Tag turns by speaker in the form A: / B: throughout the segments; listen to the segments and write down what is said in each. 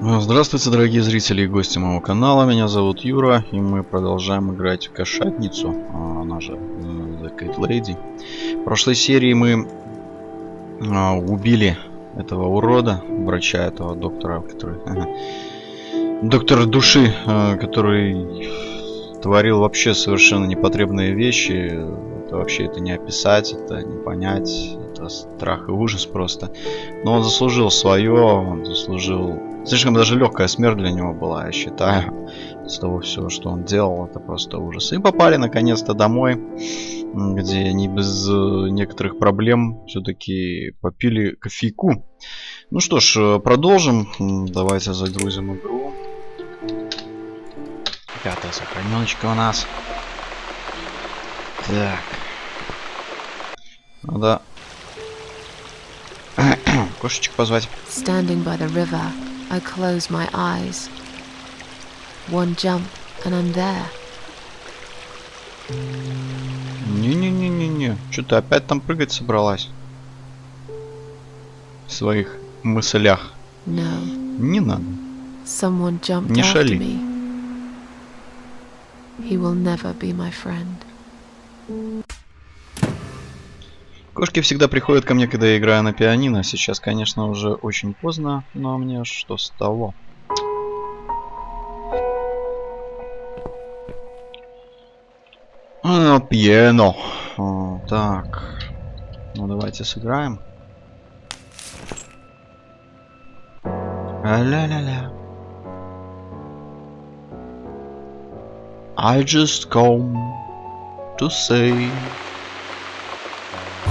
A: Здравствуйте, дорогие зрители и гости моего канала. Меня зовут Юра, и мы продолжаем играть в кошатницу, она же The Cat Lady. В прошлой серии мы убили этого урода, врача, этого доктора, который... доктора души, который творил вообще совершенно непотребные вещи. Это вообще это не описать, это не понять. Это страх и ужас просто. Но он заслужил свое, он заслужил... Слишком даже легкая смерть для него была, я считаю. С того всего, что он делал, это просто ужас. И попали наконец-то домой, где не без некоторых проблем все-таки попили кофейку. Ну что ж, продолжим. Давайте загрузим игру. 5-я сохраненочка у нас. Так. Надо кошечек позвать.
B: Standing by the river, I close my eyes. One jump, and I'm there.
A: Не-не-не-не-не. Что ты опять там прыгать собралась? В своих мыслях.
B: No.
A: Не надо.
B: Someone jumped
A: Не
B: after
A: шали.
B: me. He will never be my friend.
A: Кошки всегда приходят ко мне, когда я играю на пианино. Сейчас, конечно, уже очень поздно, но мне что с того? Пьяно. Так. Ну, давайте сыграем. Ля-ля-ля. I just come to say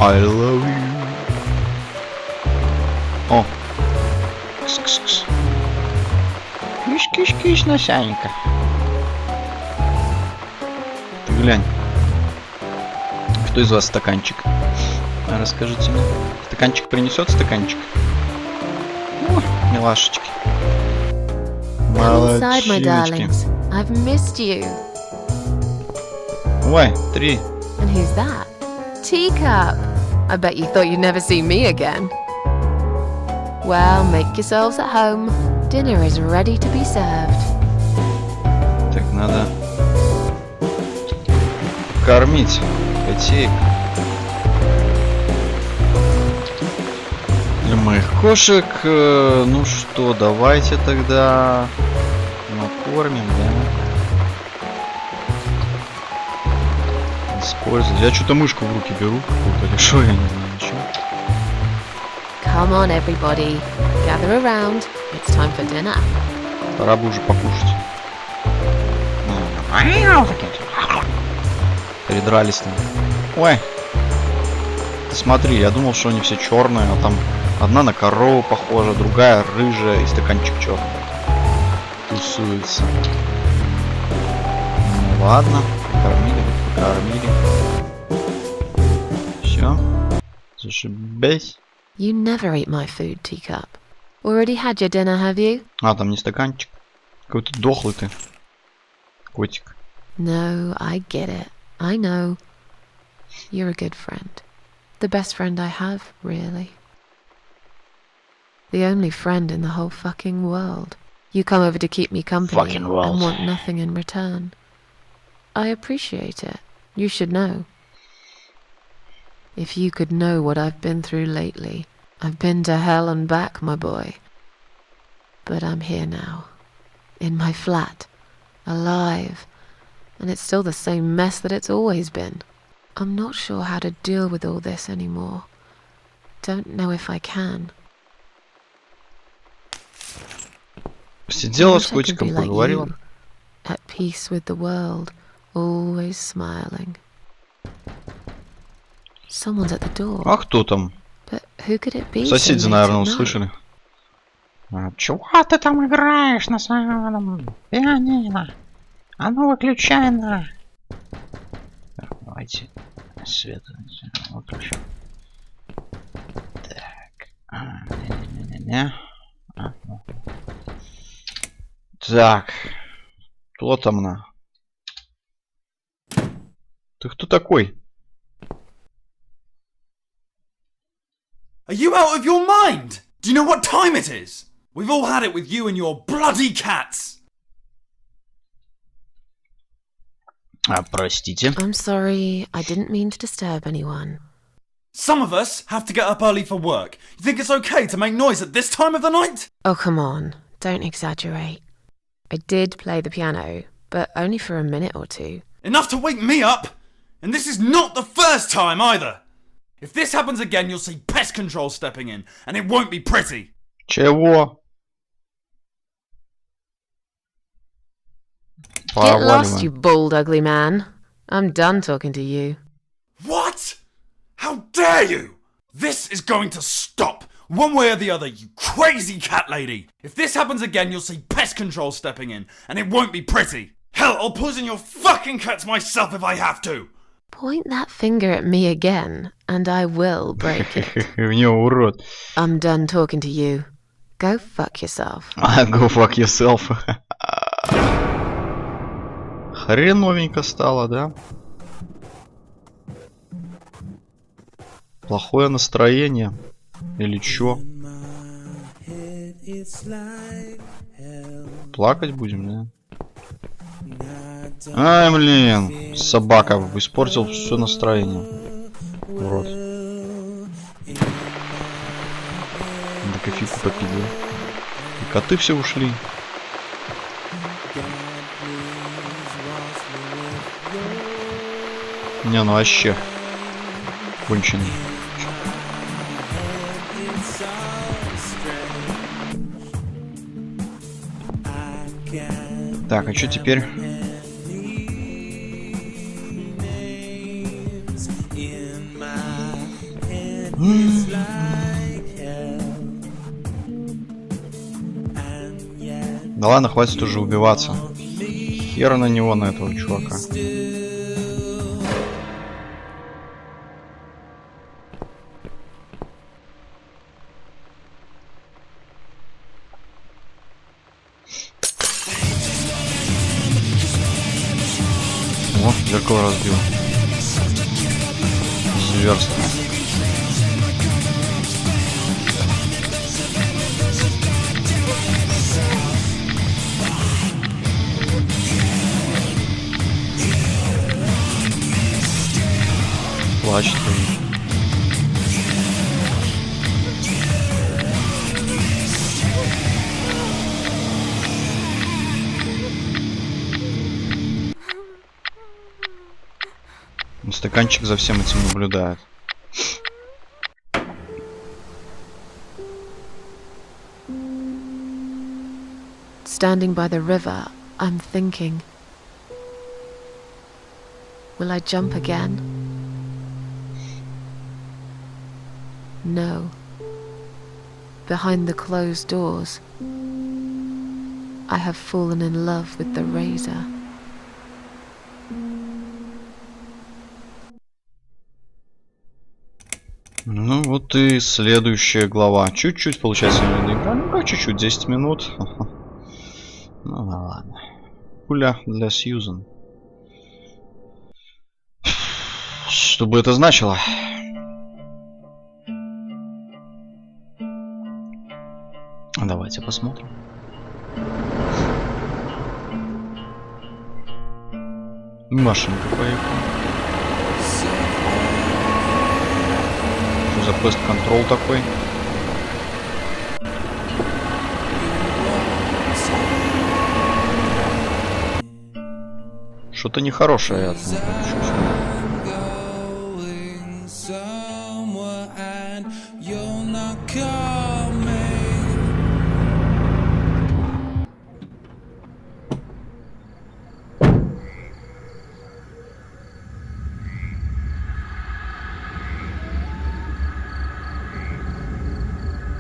A: I love you. О. Кс-кс-кс. Киш-киш-киш, Насянька. Ты глянь. Кто из вас стаканчик? Расскажите мне. Стаканчик принесет стаканчик? О, милашечки.
B: Come inside, my
A: Молодчиночки.
B: darlings. I've missed you.
A: Ой, 3.
B: And who's that? Teacup. I bet you thought you'd never see me again. Well, make yourselves at home. Dinner is ready to be served.
A: Так, надо кормить котей. Для моих кошек. Ну что, давайте тогда накормим, да? Использовать. Я что-то мышку в руки беру какую-то, или что, я не знаю, ничего.
B: Come on, everybody. Gather around. It's time for dinner.
A: Пора бы уже покушать. Передрались там. Ой. Ты смотри, я думал, что они все черные, а там одна на корову похожа, другая рыжая и стаканчик черный. Тусуется. Ну ладно, покормили. Все. Зашибись.
B: You never eat my food, Teacup. Already had your dinner, have you?
A: А, там не стаканчик. Какой-то дохлый ты. Котик.
B: No, I get it. I know. You're a good friend. The best friend I have, really. The only friend in the whole fucking world. You come over to keep me company
A: Fucking world.
B: and want nothing in return. I appreciate it. You should know. If you could know what I've been through lately. I've been to hell and back, my boy. But I'm here now. In my flat. Alive. And it's still the same mess that it's always been. I'm not sure how to deal with all this anymore. Don't know if I can.
A: Сидела
B: I
A: с
B: wish I could
A: котиком,
B: be like
A: поговорила.
B: you, at peace with the world, always smiling. Someone's at the door.
A: А кто там?
B: But who could it be?
A: Соседи,
B: so late
A: наверное,
B: at night?
A: услышали.
C: Чего ты там играешь на своем пианино? А ну выключай на.
A: Так, давайте свет выключим. Так. Не-не-не-не. Ну. Так. Кто там на? Ты кто такой?
D: Are you out of your mind? Do you know what time it is? We've all had it with you and your bloody cats!
A: Простите.
B: I'm sorry, I didn't mean to disturb anyone.
D: Some of us have to get up early for work. You think it's okay to make noise at this time of the night?
B: Oh, come on, don't exaggerate. I did play the piano, but only for a minute or two.
D: Enough to wake me up! And this is not the first time either! If this happens again, you'll see pest control stepping in, and it won't be pretty!
A: Чего?
B: Get lost, you bald, ugly man. I'm done talking to you.
D: What? How dare you? This is going to stop! One way or the other, you crazy cat lady! If this happens again, you'll see pest control stepping in, and it won't be pretty! Hell, I'll poison your fucking cats myself if I have to!
B: Point that finger at me again, and I will break it.
A: В него урод.
B: I'm done talking to you. Go fuck yourself.
A: Go fuck yourself. Хреновенько стало, да? Плохое настроение. Или чё? Плакать будем, да? Ай, блин. Собака испортил все настроение. Урод. Да кофейку попить, да? И коты все ушли. Не, ну вообще конченый. Так, а что теперь? Да ладно, хватит уже убиваться. Хер на него, на этого чувака. О, зеркало разбил. Зверство. Плачет. Стаканчик за всем этим наблюдает.
B: Standing by the river, I'm thinking, will I jump again? No. Behind the closed doors, I have fallen in love with the razor.
A: Ну вот и следующая глава. Чуть-чуть, получается, не игра. Ну как чуть-чуть, 10 минут. Ну да ладно. Пуля для Сьюзан. Что бы это значило? Давайте посмотрим. Машинка поехала. Что за пест-контрол такой? Что-то нехорошее от него.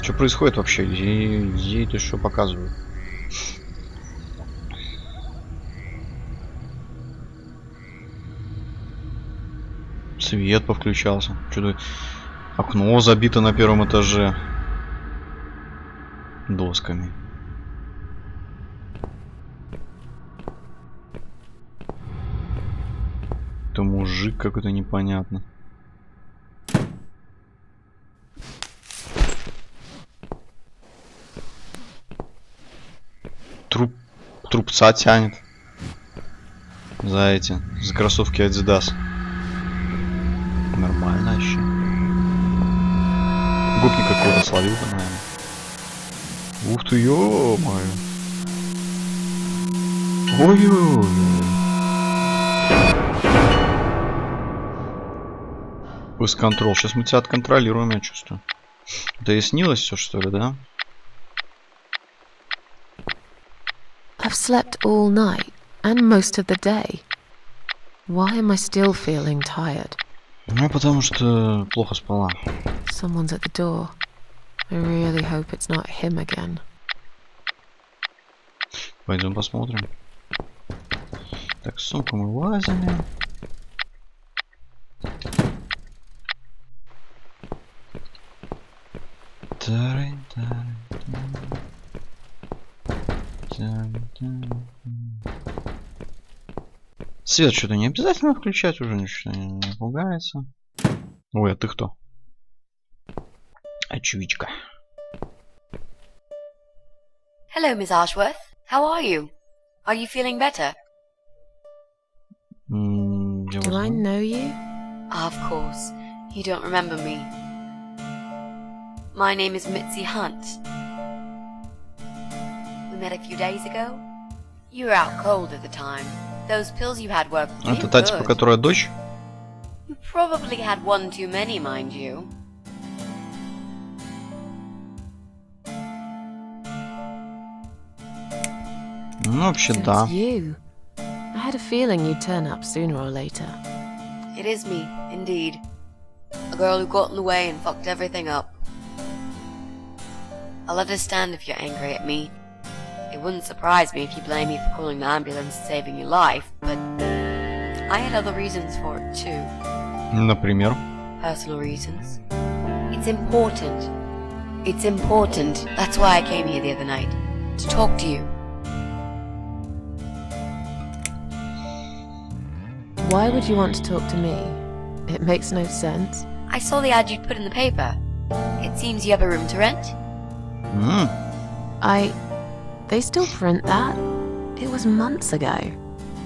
A: Что происходит вообще? Где это что показывают? Свет повключался. Что-то окно забито на первом этаже досками. Это мужик какой-то непонятный. Трупца тянет. За эти. За кроссовки Adidas. Нормально вообще. Гопник какой-то словил-то, наверное. Ух ты, ё-моё. Ой-ой-ой. Контроль. Сейчас мы тебя отконтролируем, я чувствую. Да и снилось все, что ли, да?
B: I've slept all night and most of the day. Why am I still feeling tired?
A: Ну, потому что плохо спала.
B: Someone's at the door. I really hope it's not him again.
A: Пойдем посмотрим. Так, сумку мы лазили. Свет что-то не обязательно включать, уже ничего не пугается. Ой, а ты кто? Очевидка.
E: Hello, Miss Ashworth. How are you? Are you feeling better?
B: Do I know you?
E: Of course. You don't remember me. My name is Mitzi Hunt. We met a few days ago. You were out cold at the time. Those pills you had were pretty
A: Это та
E: good.
A: типа, которая дочь?
E: You probably had one too many, mind you.
A: Ну, вообще,
B: So
A: да.
B: it's you. I had a feeling you'd turn up sooner or later.
E: It is me, indeed. A girl who got in the way and fucked everything up. I'll understand if you're angry at me. It wouldn't surprise me if you blame me for calling the ambulance and saving your life, but I had other reasons for it too.
A: Например?
E: Personal reasons. It's important. It's important. That's why I came here the other night. To talk to you.
B: Why would you want to talk to me? It makes no sense.
E: I saw the ad you'd put in the paper. It seems you have a room to rent.
B: They still print that? It was months ago.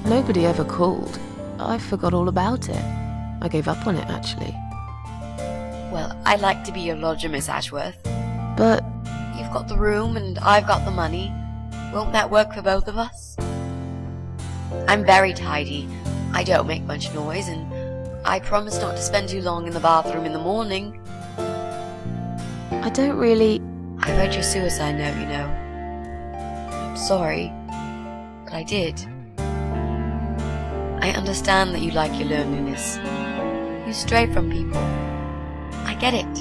B: Nobody ever called. I forgot all about it. I gave up on it, actually.
E: Well, I'd like to be your lodger, Miss Ashworth.
B: But
E: You've got the room and I've got the money. Won't that work for both of us? I'm very tidy. I don't make much noise, and I promise not to spend too long in the bathroom in the morning.
B: I don't really...
E: I read your suicide note, you know. I'm sorry, but I did. I understand that you like your loneliness. You stray from people. I get it.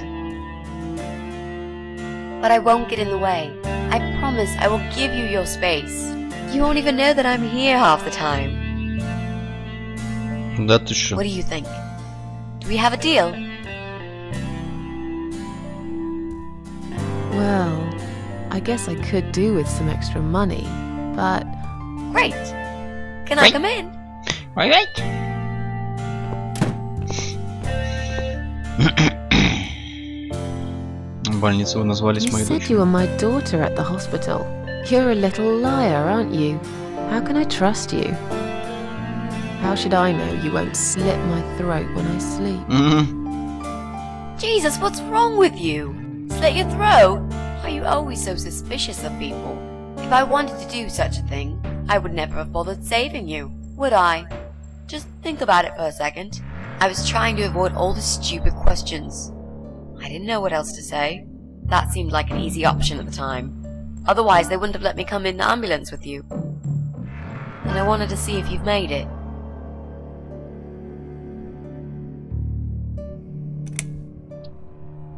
E: But I won't get in the way. I promise I will give you your space. You won't even know that I'm here half the time.
A: Да ты шо?
E: What do you think? Do we have a deal?
B: Well, I guess I could do with some extra money, but...
E: Great. Can I come in?
C: Alright.
A: В больнице вы назвались
B: You
A: моей
B: said
A: дочерью.
B: you were my daughter at the hospital. You're a little liar, aren't you? How can I trust you? How should I know you won't slit my throat when I sleep?
E: Jesus, what's wrong with you? Slit your throat? Are you always so suspicious of people? If I wanted to do such a thing, I would never have bothered saving you, would I? Just think about it for a second. I was trying to avoid all the stupid questions. I didn't know what else to say. That seemed like an easy option at the time. Otherwise, they wouldn't have let me come in the ambulance with you. And I wanted to see if you've made it.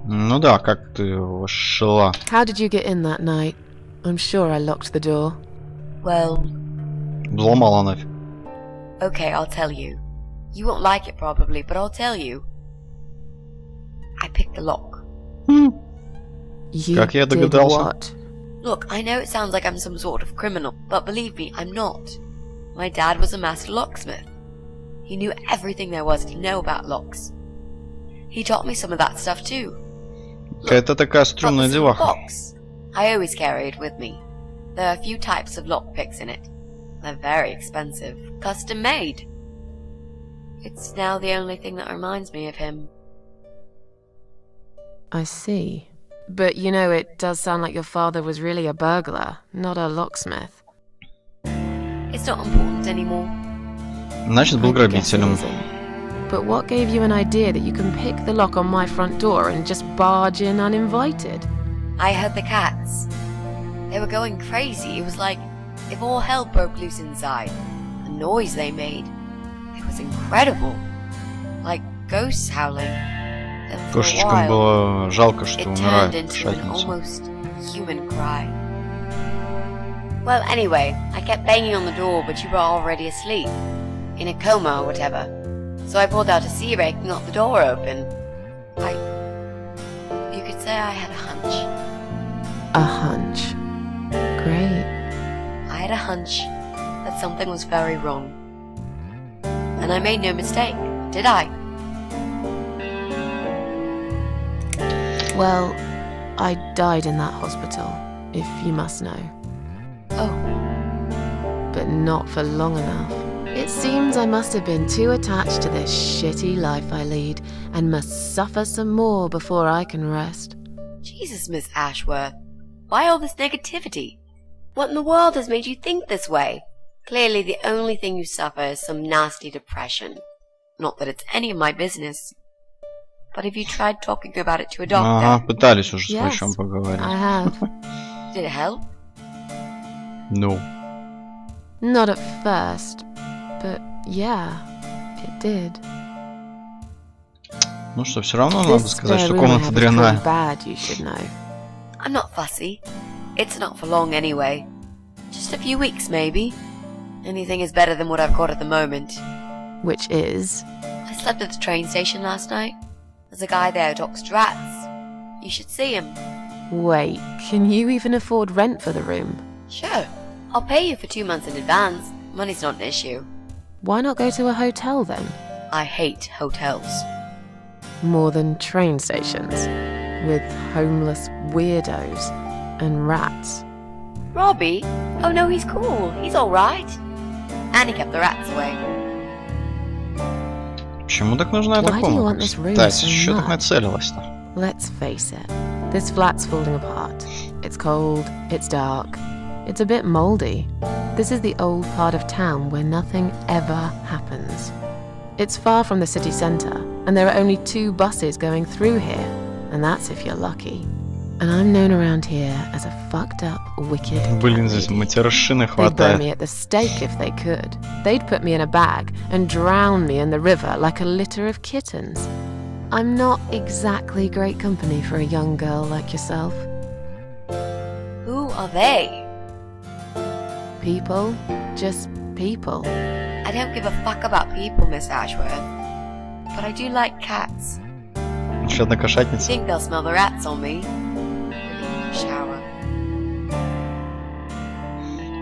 A: Ну да, как ты вошла?
B: How did you get in that night? I'm sure I locked the door.
E: Well,
A: Взломала нафиг.
E: okay, I'll tell you. You won't like it probably, but I'll tell you. I picked the lock.
B: You
A: Как я
B: did
A: догадался.
B: what?
E: Look, I know it sounds like I'm some sort of criminal, but believe me, I'm not. My dad was a master locksmith. He knew everything there was to know about locks. He taught me some of that stuff too.
A: Какая-то такая
E: Got
A: стрёмная
E: this little
A: деваха.
E: box. I always carry it with me. There are a few types of lockpicks in it. They're very expensive, custom made. It's now the only thing that reminds me of him.
B: I see. But you know, it does sound like your father was really a burglar, not a locksmith.
E: It's not important anymore.
A: Значит, был
B: I guess it
A: грабителем.
B: isn't. But what gave you an idea that you can pick the lock on my front door and just barge in uninvited?
E: I heard the cats. They were going crazy. It was like if all hell broke loose inside. The noise they made. It was incredible. Like ghosts howling. Then for a
A: Кошечкам
E: while,
A: было жалко, что
E: it turned
A: умирает
E: into an
A: кошатница.
E: almost human cry. Well, anyway, I kept banging on the door, but you were already asleep. In a coma or whatever. So I pulled out a sea rake and got the door open. You could say I had a hunch.
B: A hunch. Great.
E: I had a hunch that something was very wrong. And I made no mistake, did I?
B: Well, I died in that hospital, if you must know.
E: Oh,
B: But not for long enough. It seems I must have been too attached to this shitty life I lead and must suffer some more before I can rest.
E: Jesus, Miss Ashworth. Why all this negativity? What in the world has made you think this way? Clearly the only thing you suffer is some nasty depression. Not that it's any of my business. But have you tried talking about it to a doctor?
A: Ага, пытались уже с
B: Yes,
A: врачом поговорить.
B: I have.
E: Did it help?
A: Ну,
B: Not at first, but yeah, it did.
A: ну что, все равно надо
B: This
A: сказать,
B: spare
A: что
B: room I
A: комната
B: have is
A: дрянная.
B: pretty bad, you should know.
E: I'm not fussy. It's not for long anyway. Just a few weeks, maybe. Anything is better than what I've got at the moment.
B: Which is...
E: I slept at the train station last night. There's a guy there who talks rats. You should see him.
B: Wait, can you even afford rent for the room?
E: Sure. I'll pay you for 2 months in advance. Money's not an issue.
B: Why not go to a hotel then?
E: I hate hotels.
B: More than train stations, with homeless weirdos and rats.
E: Robbie? Oh no, he's cool. He's alright. And he kept the rats away.
A: Почему так нужна эта
B: Why do you want
A: комната?
B: this room
A: Тась,
B: so
A: что так
B: much?
A: нацелилась-то?
B: Let's face it, this flat's falling apart. It's cold, it's dark, it's a bit mouldy. This is the old part of town where nothing ever happens. It's far from the city centre, and there are only 2 buses going through here, and that's if you're lucky. And I'm known around here as a fucked up, wicked
A: Блин,
B: cat
A: здесь
B: lady.
A: матершины
B: They'd burn
A: хватает.
B: me at the stake if they could. They'd put me in a bag and drown me in the river like a litter of kittens. I'm not exactly great company for a young girl like yourself.
E: Who are they?
B: People, just people.
E: I don't give a fuck about people, Miss Ashworth. But I do like cats.
A: Еще одна
E: I
A: кошатница.
E: think they'll smell the rats on me. Shower.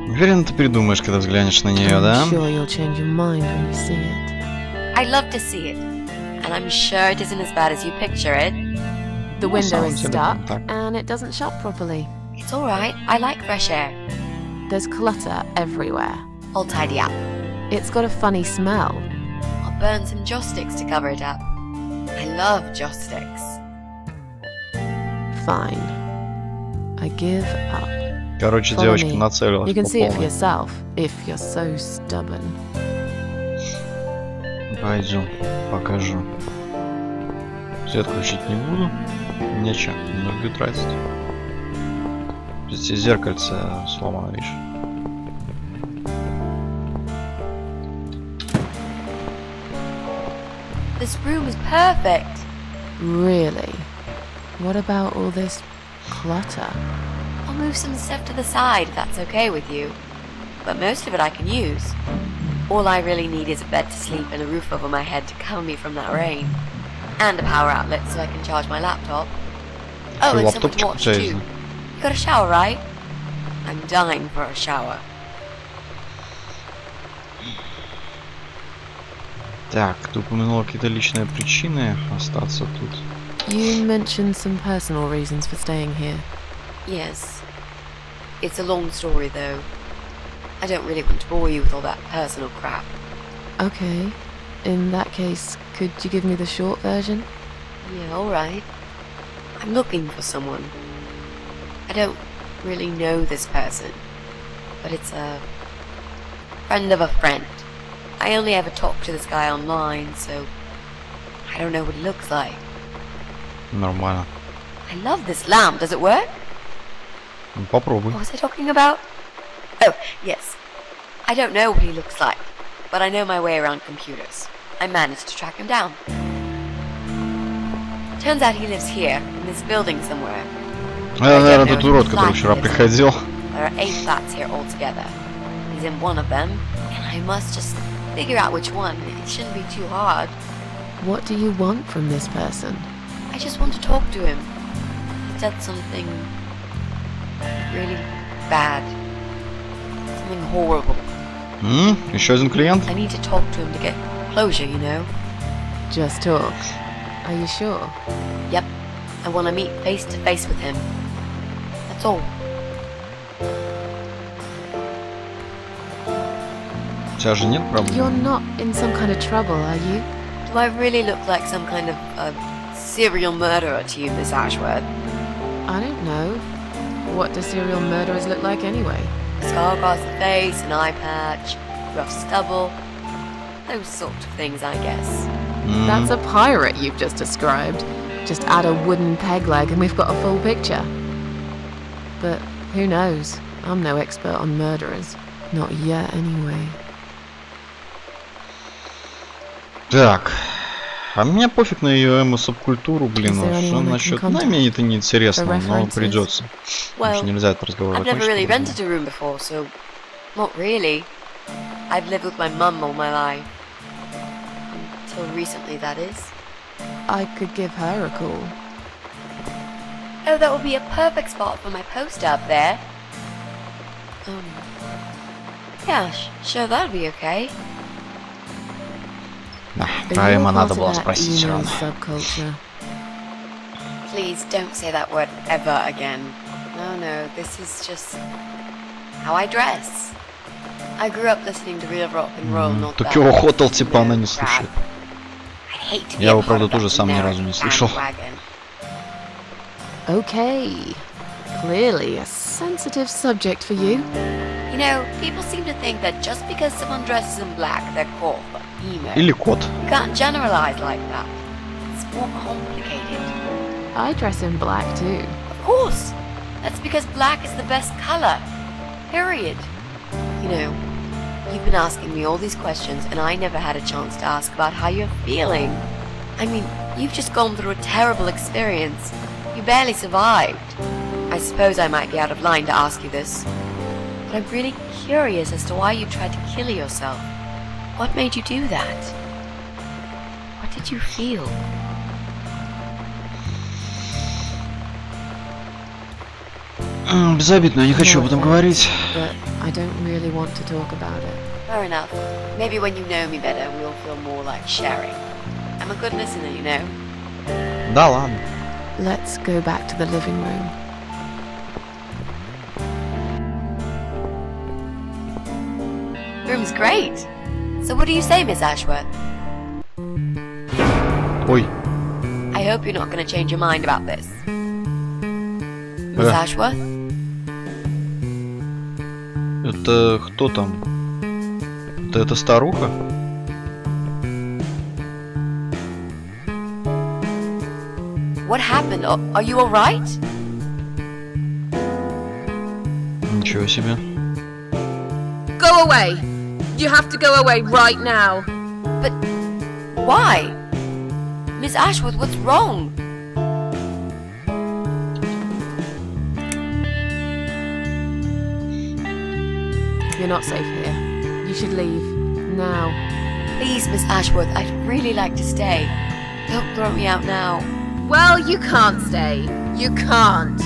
A: Уверен, ты придумаешь, когда взглянешь на нее, да?
B: I'm sure you'll change your mind when you see it.
E: I'd love to see it. And I'm sure it isn't as bad as you picture it.
B: The window
A: самом
B: is
A: деле,
B: stuck
A: так.
B: and it doesn't shut properly.
E: It's alright. I like fresh air.
B: There's clutter everywhere.
E: I'll tidy up.
B: It's got a funny smell.
E: I'll burn some joss sticks to cover it up. I love joss sticks.
B: Fine. I give up.
A: Короче,
B: Follow
A: девочка
B: me.
A: нацелилась
B: You can
A: по
B: see it for
A: полной.
B: yourself if you're so stubborn.
A: Пойдем, покажу. Свет включить не буду. Нечего, энергию тратить. Здесь и зеркальце сломано, видишь.
E: This room is perfect.
B: Really? What about all this clutter?
E: I'll move some stuff to the side if that's okay with you. But most of it I can use. All I really need is a bed to sleep and a roof over my head to cover me from that rain. And a power outlet so I can charge my laptop. Oh, and someone to watch too. You got a shower, right? I'm dying for a shower.
A: Так, ты упомянула какие-то личные причины остаться тут.
B: You mentioned some personal reasons for staying here.
E: Yes. It's a long story, though. I don't really want to bore you with all that personal crap.
B: Okay. In that case, could you give me the short version?
E: Yeah, alright. I'm looking for someone. I don't really know this person, but it's a friend of a friend. I only ever talk to this guy online, so I don't know what he looks like.
A: Нормально.
E: I love this lamp. Does it work?
A: Ну, попробуй.
E: What was I talking about? Oh, yes. I don't know what he looks like, but I know my way around computers. I managed to track him down. Turns out he lives here, in this building somewhere.
A: Наверное, тот урод, который вчера приходил.
E: There are 8 flats here altogether. He's in one of them, and I must just figure out which one. It shouldn't be too hard.
B: What do you want from this person?
E: I just want to talk to him. He said something really bad. Something horrible.
A: Еще один клиент?
E: I need to talk to him to get closure, you know?
B: Just talk. Are you sure?
E: Yep. I want to meet face to face with him. That's all.
A: У тебя же нет проблем?
B: You're not in some kind of trouble, are you?
E: Do I really look like some kind of serial murderer to you, Miss Ashworth?
B: I don't know. What do serial murderers look like anyway?
E: A scar across the face, an eye patch, rough stubble. Those sort of things, I guess.
B: That's a pirate you've just described. Just add a wooden peg leg and we've got a full picture. But who knows? I'm no expert on murderers. Not yet, anyway.
A: Так. А мне пофиг на ее эмо-субкультуру, блин.
B: Is there
A: Что
B: anyone I
A: насчет...
B: can
A: Ну,
B: contact
A: мне это не интересно,
B: for
A: но
B: references?
A: придется. Потому что нельзя этот разговор
E: I've never
A: закончить.
E: really rented a room before, so... Not really. I've lived with my mum all my life. Until recently, that is.
B: I could give her a call.
E: Oh, that would be a perfect spot for my poster up there. Yeah, sure, that'd be okay.
A: Да,
B: Are
A: про
B: you
A: эмо
B: a
A: надо
B: part
A: было
B: of that
A: спросить все
B: emo
A: равно.
B: subculture?
E: Please don't say that word ever again. No, this is just how I dress. I grew up listening to real rock and roll, not that.
A: Токио Хотел, типа, она не слушает.
E: I hate to be
A: Я
E: a
A: его,
E: part
A: правда,
E: of
A: тоже
E: that
A: сам ни разу не
E: generic
A: слышал.
E: bandwagon.
B: Okay. Clearly a sensitive subject for you.
E: You know, people seem to think that just because someone dresses in black, they're called emo.
A: Или кот.
E: You can't generalize like that. It's more complicated.
B: I dress in black too.
E: Of course! That's because black is the best color. Period. You know, you've been asking me all these questions and I never had a chance to ask about how you're feeling. I mean, you've just gone through a terrible experience. You barely survived. I suppose I might be out of line to ask you this, but I'm really curious as to why you tried to kill yourself. What made you do that? What did you feel?
A: Безобидно, я не хочу об этом говорить.
B: But I don't really want to talk about it.
E: Fair enough. Maybe when you know me better, we'll feel more like sharing. I'm a good listener, you know.
A: Да ладно.
B: Let's go back to the living room.
E: Room's great. So what do you say, Miss Ashworth?
A: Ой.
E: I hope you're not going to change your mind about this. Miss Ashworth?
A: Это кто там? Это старуха?
E: What happened? Are you alright?
A: Ничего себе.
B: Go away! You have to go away right now.
E: But why? Miss Ashworth, what's wrong?
B: You're not safe here. You should leave. Now.
E: Please, Miss Ashworth, I'd really like to stay. Don't throw me out now.
B: Well, you can't stay. You can't.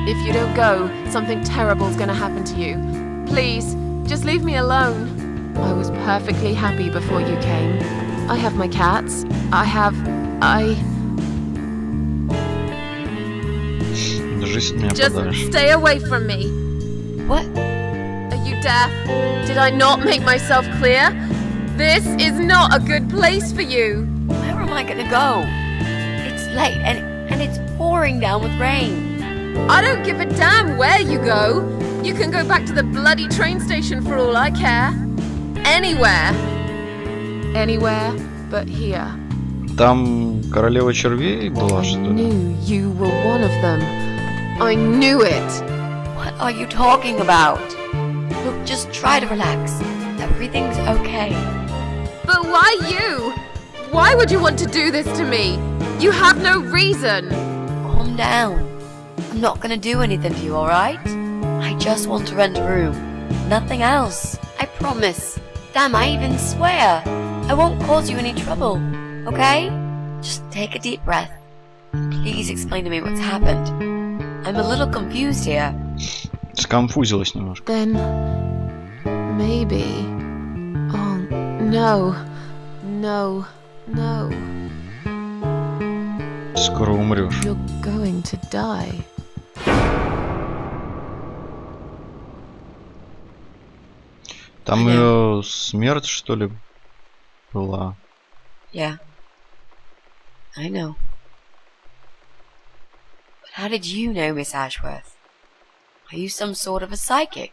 B: If you don't go, something terrible's gonna happen to you. Please, just leave me alone. I was perfectly happy before you came. I have my cats.
A: Держись от меня
B: Just
A: подальше.
B: stay away from me.
E: What?
B: Are you deaf? Did I not make myself clear? This is not a good place for you.
E: Where am I gonna go? It's late and it's pouring down with rain.
B: I don't give a damn where you go. You can go back to the bloody train station for all I care. Anywhere. Anywhere but here.
A: Там королева червей была,
B: I
A: что ли?
B: knew you were one of them. I knew it.
E: What are you talking about? Look, just try to relax. Everything's okay.
B: But why you? Why would you want to do this to me? You have no reason.
E: Calm down. I'm not gonna do anything to you, alright? I just want to rent a room. Nothing else. I promise. Damn, I even swear. I won't cause you any trouble. Okay? Just take a deep breath. Please explain to me what's happened. I'm a little confused here.
A: Сконфузилась немножко.
B: Then maybe. Oh no. No. No.
A: Скоро умрешь.
B: You're going to die.
A: Там ее смерть, что ли, была?
E: Yeah. I know. But how did you know, Miss Ashworth? Are you some sort of a psychic?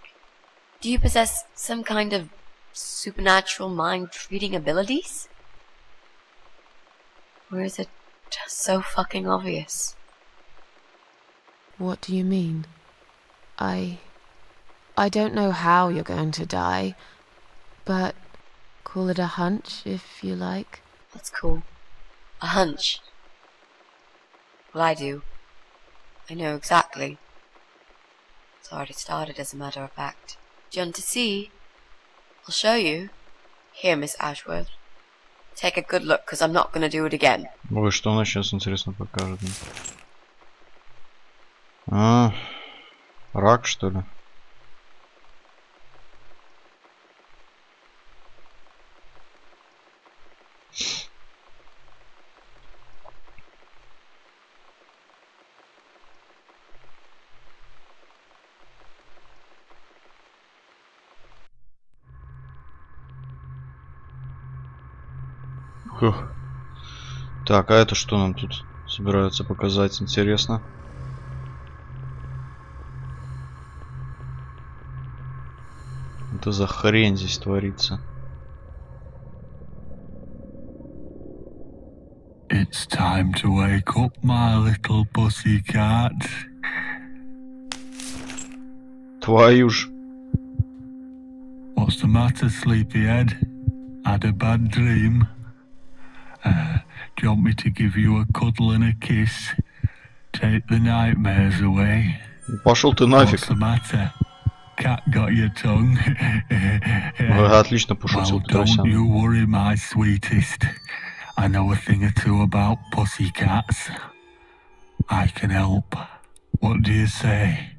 E: Do you possess some kind of supernatural mind-reading abilities? Or is it just so fucking obvious?
B: What do you mean? I don't know how you're going to die, but call it a hunch if you like.
E: That's cool. A hunch. Well, I do. I know exactly. It's already started, as a matter of fact. Do you want to see? I'll show you. Here, Miss Ashworth. Take a good look, because I'm not going to do it again.
A: Ой, что она сейчас, интересно, покажет? А, рак, что ли? Фух. Так, а это что нам тут собираются показать? Интересно. Это за хрень здесь творится?
F: It's time to wake up, my little pussycat.
A: Твою ж.
F: What's the matter, sleepyhead? Had a bad dream? Do you want me to give you a cuddle and a kiss? Take the nightmares away?
A: Пошел ты
F: What's
A: нафиг.
F: the matter? Cat got your tongue?
A: Отлично пошутил,
F: Well, don't
A: Петросян.
F: you worry, my sweetest. I know a thing or two about pussycats. I can help. What do you say?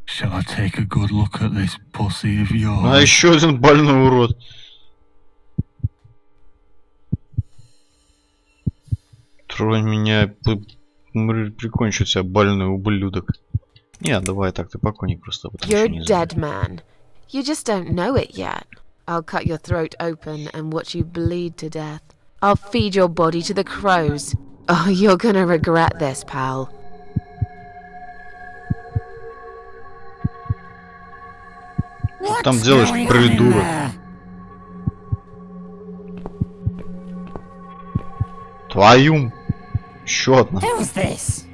F: Shall I take a good look at this pussy of yours?
A: А еще один больной урод. Тронь меня, прикончу тебя, больной ублюдок. Не, давай так, ты покойник просто.
B: You're dead, man. You just don't know it yet. I'll cut your throat open and watch you bleed to death. I'll feed your body to the crows. Oh, you're gonna regret this, pal.
A: Что там делаешь, придурок? Твою... Еще одна.
C: Who's this?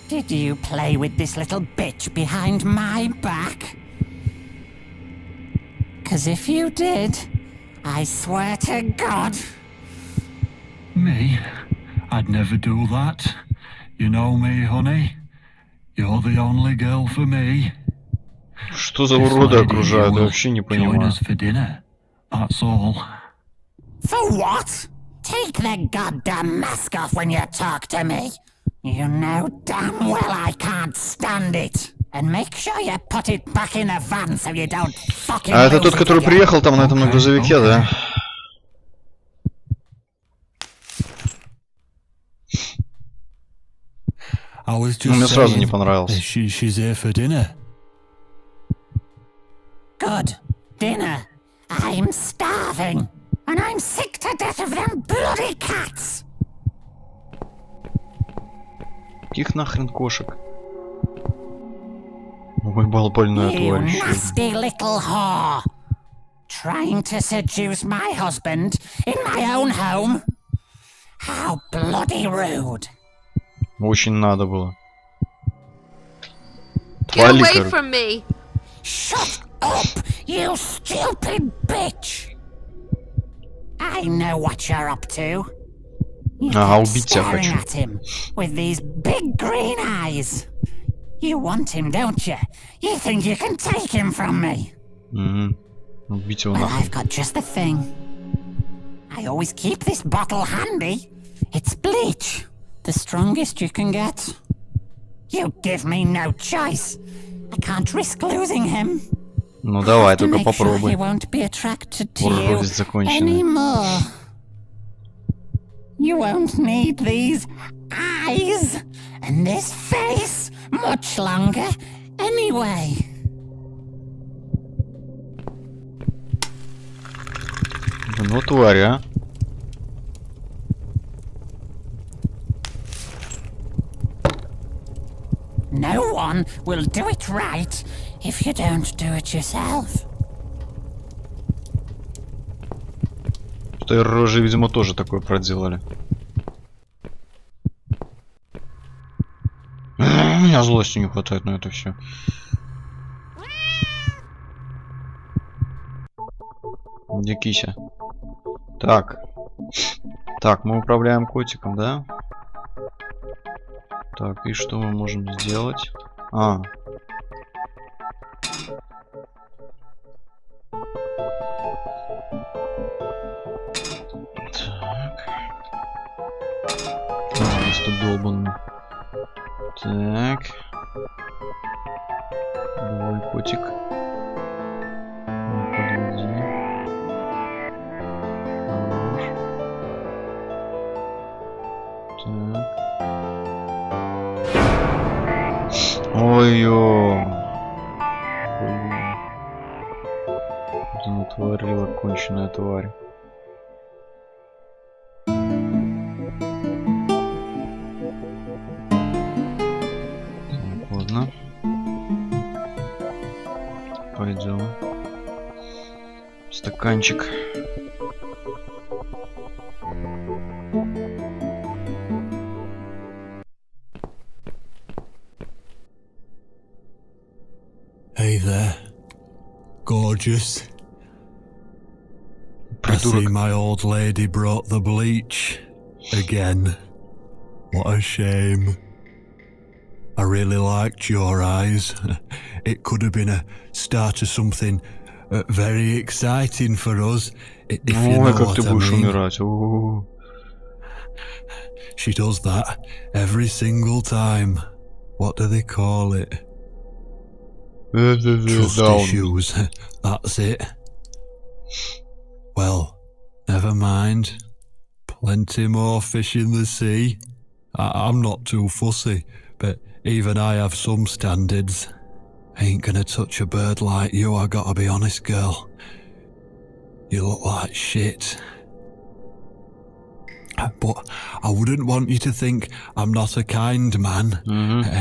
C: Did you play with this little bitch behind my back? 'Cause if you did, I swear to God.
F: Me? I'd never do that. You know me, honey. You're the only girl for me.
A: Что за уроды окружают? Я вообще не
F: Join
A: понимаю.
F: us for dinner. That's all.
C: For what? Take the goddamn mask off when you talk to me. You know damn well I can't stand it. And make sure you put it back in the van so you don't fucking
A: А это
C: lose
A: тот,
C: it
A: который
C: again.
A: приехал там на этом на грузовике, да?
F: I was
A: Ну, мне
F: just
A: сразу не
F: saying,
A: понравился.
F: she's here for dinner.
C: good. Dinner. I'm starving. And I'm sick to death of them bloody cats.
A: Каких нахрен кошек? Ой, балпольная
C: You
A: тварь еще.
C: nasty little whore. Trying to seduce my husband in my own home? How bloody rude.
A: Очень надо было.
B: Get
A: Твали,
B: away
A: короче.
B: from me!
C: Shut up, you stupid bitch. I know what you're up to. You
A: Ага,
C: keep
A: убить тебя
C: staring
A: хочу.
C: at him with these big green eyes. You want him, don't you? You think you can take him from me?
A: Угу. Убить его
C: Well,
A: нахуй.
C: I've got just the thing. I always keep this bottle handy. It's bleach, the strongest you can get. You give me no choice. I can't risk losing him.
A: Ну давай,
C: To
A: только
C: make sure he
A: попробуй.
C: won't be attracted to you
A: Уродец законченный.
C: anymore. You won't need these eyes and this face much longer anyway.
A: Ну тварь, а.
C: No one will do it right if you don't do it yourself.
A: Что рожи, видимо, тоже такое проделали. У меня злости не хватает на это все. Где кися? Так. Так, мы управляем котиком, да? Так, и что мы можем сделать? А. Так. Пожалуйста, долбанный. Так. Давай, котик. Ну, подведи. Хорош. Так. Ой-ё. Блин. Что натворила конченая тварь. Так, ладно. Пойдем. Стаканчик.
F: Hey there, gorgeous. I see
A: Придурок.
F: my old lady brought the bleach again. What a shame. I really liked your eyes. It could have been a start of something very exciting for us, if you know
A: Ой, как
F: what
A: ты
F: I
A: будешь
F: mean.
A: умирать. У-у-у.
F: She does that every single time. What do they call it? Trust
A: Даун.
F: issues. That's it. Well, never mind. Plenty more fish in the sea. I'm not too fussy, but even I have some standards. Ain't gonna touch a bird like you, I gotta be honest, girl. You look like shit. But I wouldn't want you to think I'm not a kind man.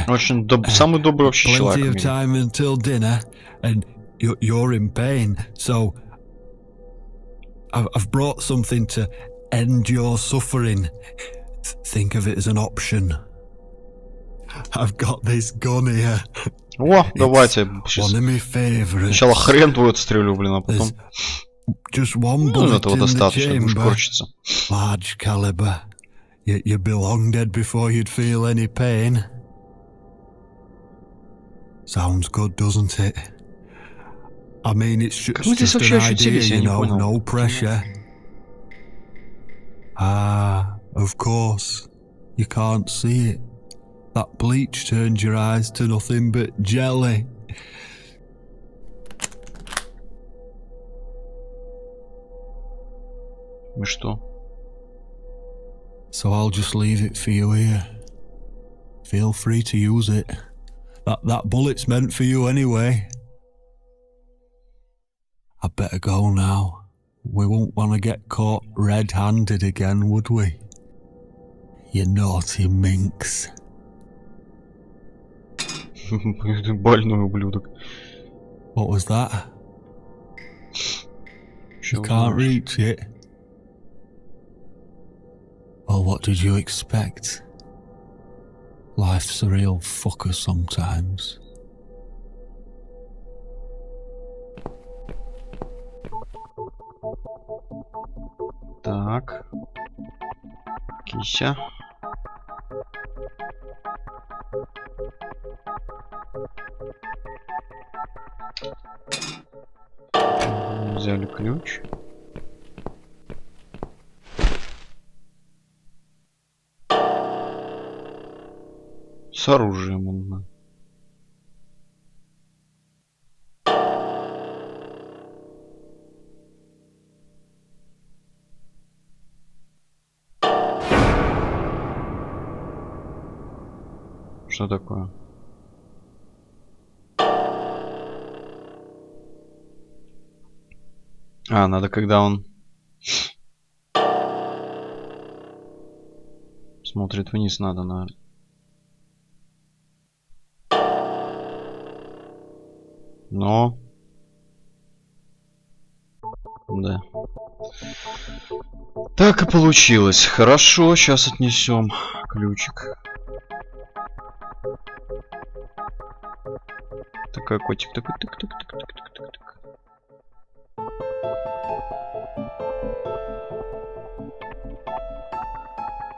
A: Очень самый добрый вообще
F: Plenty
A: человек в
F: of
A: мире.
F: time until dinner, and you're in pain, so I've brought something to end your suffering. Think of it as an option. I've got this gun here.
A: О, давайте.
F: One of my favorites.
A: Сначала хрен твой отстрелю, блин, а потом...
F: Just one
A: Ну,
F: bullet
A: этого
F: in the
A: достаточно, будешь
F: chamber.
A: корчиться.
F: Large caliber. You'd be long dead before you'd feel any pain. Sounds good, doesn't it? I mean, it's
A: Как мы здесь
F: just
A: вообще
F: an idea,
A: очутились, я
F: you
A: не
F: know,
A: понял.
F: no pressure. Ah, of course. You can't see it. That bleach turned your eyes to nothing but jelly.
A: И что?
F: So I'll just leave it for you here. Feel free to use it. That bullet's meant for you anyway. I better go now. We won't want to get caught red-handed again, would we? You naughty minx.
A: Больной ублюдок.
F: What was that? You
A: Чё
F: can't
A: думаешь?
F: reach it. Well, what did you expect? Life's a real fucker sometimes.
A: Так. Кися. Взяли ключ. С оружием он. Что такое? А, надо, когда он смотрит вниз, надо на... Но... Да. Так и получилось. Хорошо, сейчас отнесем ключик. Такой котик, такой тык-тык-тык-тык-тык-тык.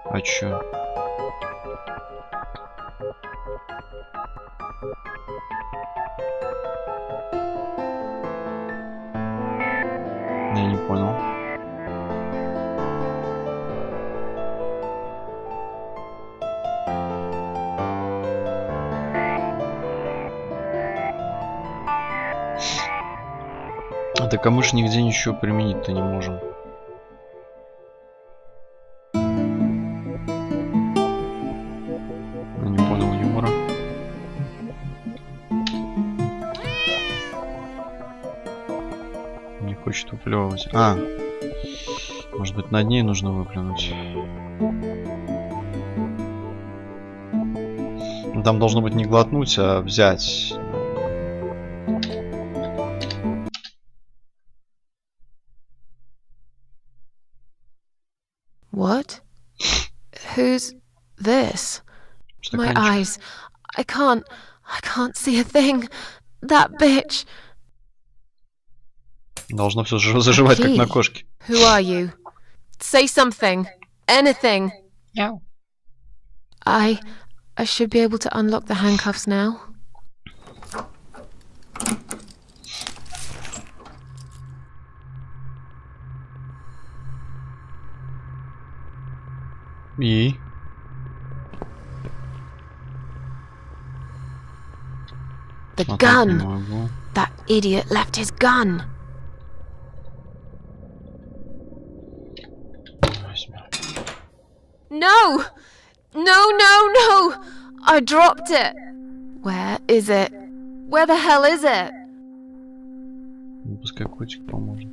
A: А чё? Я не понял. Так а мы ж нигде ничего применить-то не можем. Я не понял юмора. Не хочет выплевывать. А, может быть, над ней нужно выплюнуть. Там должно быть не глотнуть, а взять.
B: What? Who's this? My
A: Стаканчик.
B: eyes. I can't see a thing. That bitch.
A: Должно все заживать, как на кошке.
B: Who are you? Say something. Anything.
A: Мяу.
B: I should be able to unlock the handcuffs now.
A: И?
B: The
A: Смотреть не
B: gun.
A: могу.
B: That idiot left his gun.
A: Возьмем.
B: No! No! I dropped it. Where is it? Where the hell is it?
A: Ну, пускай котик поможет.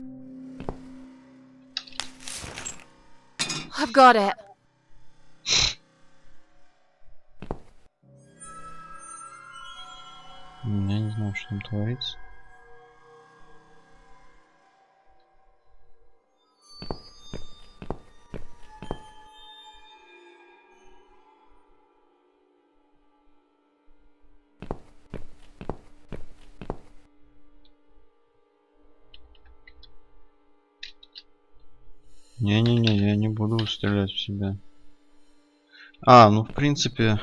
B: I've got it.
A: Я не знаю, что там творится. Не-не-не, я не буду стрелять в себя. А, ну в принципе...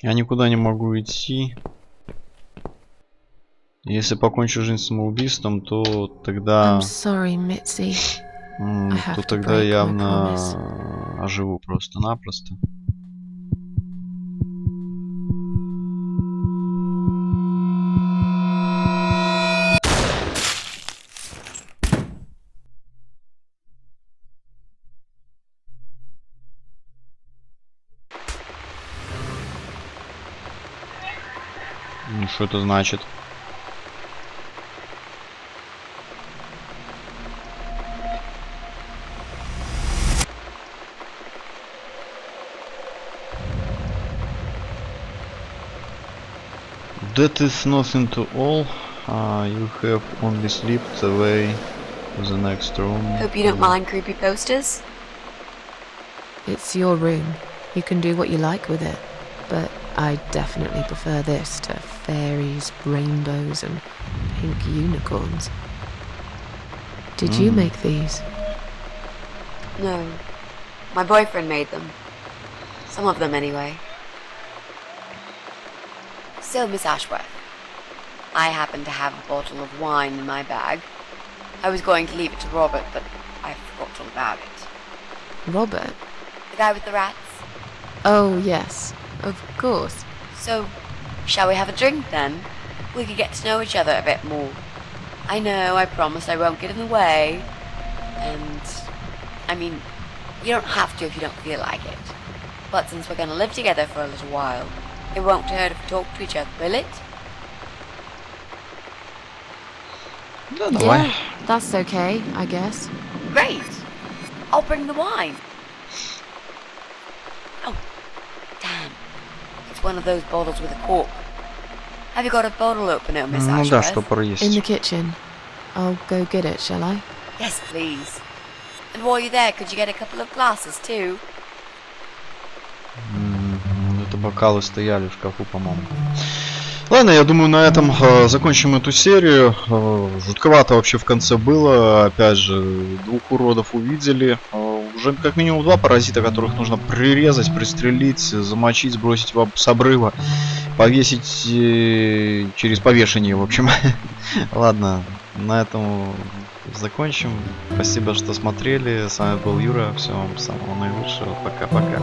A: Я никуда не могу идти. Если покончу жизнь самоубийством, то тогда...
B: I'm sorry, Mitzi. have
A: То
B: to
A: тогда
B: break my
A: явно
B: promise.
A: оживу просто-напросто. Ну, что это значит? That is nothing to all. You have only slipped away to the next room.
E: Hope you don't mind creepy posters.
B: It's your room. You can do what you like with it. But I definitely prefer this to fairies, rainbows, and pink unicorns. Did you make these?
E: No. My boyfriend made them. Some of them, anyway. So, Miss Ashworth, I happen to have a bottle of wine in my bag. I was going to leave it to Robert, but I forgot all about it.
B: Robert?
E: The guy with the rats?
B: Oh, yes. Of course.
E: So, shall we have a drink then? We could get to know each other a bit more. I know, I promised I won't get in the way. And, I mean, you don't have to if you don't feel like it. But since we're going to live together for a little while, it won't hurt if we talk to each other, will it?
A: Да, давай.
B: Yeah, that's okay, I guess.
E: Great! I'll bring the wine. Oh, damn. It's one of those bottles with a cork. Have you got a bottle opener, Miss
A: Ну
E: Ashworth?
A: да, штопор
B: In the
A: есть.
B: kitchen. I'll go get it, shall I?
E: Yes, please. And while you're there, could you get a couple of glasses too?
A: Это бокалы стояли в шкафу, по-моему. Ладно, я думаю, на этом закончим эту серию. Жутковато вообще в конце было. Опять же, двух уродов увидели. Уже как минимум два паразита, которых нужно прирезать, пристрелить, замочить, сбросить с обрыва, повесить через повешение, в общем. Ладно, на этом закончим. Спасибо, что смотрели. С вами был Юра. Всего вам самого наилучшего. Пока-пока.